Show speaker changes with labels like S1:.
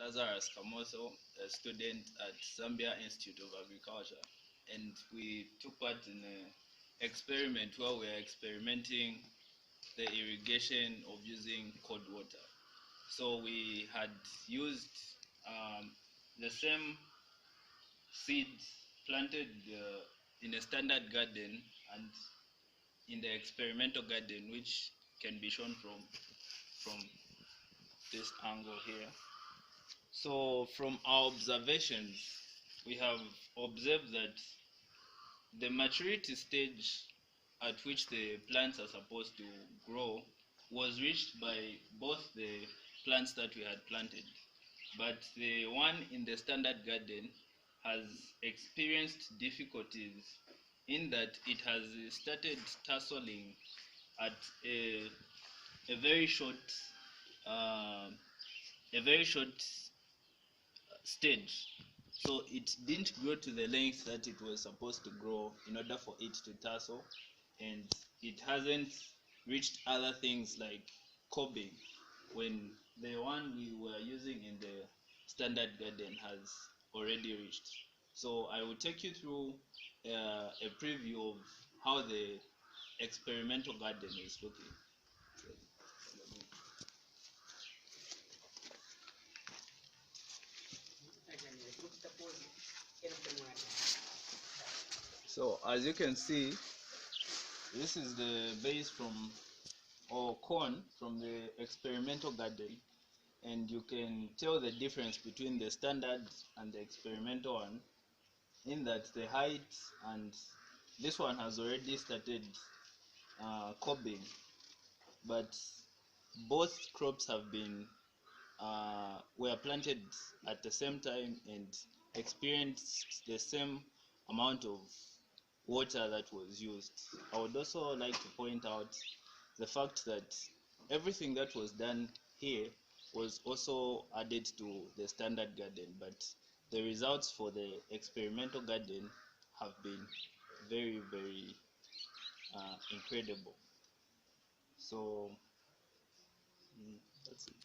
S1: Lazarus Kamoso, a student at Zambia Institute of Agriculture, and we took part in an experiment where we are experimenting the irrigation of using cold water. So we had used the same seeds planted in a standard garden and in the experimental garden, which can be shown from this angle here. So from our observations, we have observed that the maturity stage at which the plants are supposed to grow was reached by both the plants that we had planted. But the one in the standard garden has experienced difficulties in that it has started tasseling at a very short uh, a very short stage. So it didn't grow to the length that it was supposed to grow in order for it to tassel, and it hasn't reached other things like cobbing when the one we were using in the standard garden has already reached. So I will take you through a preview of how the experimental garden is looking. So as you can see, this is the base from or corn from the experimental garden, and you can tell the difference between the standard and the experimental one in that the height, and this one has already started cobbing, but both crops have been were planted at the same time and experienced the same amount of water that was used. I would also like to point out the fact that everything that was done here was also added to the standard garden, but the results for the experimental garden have been very incredible. So that's it.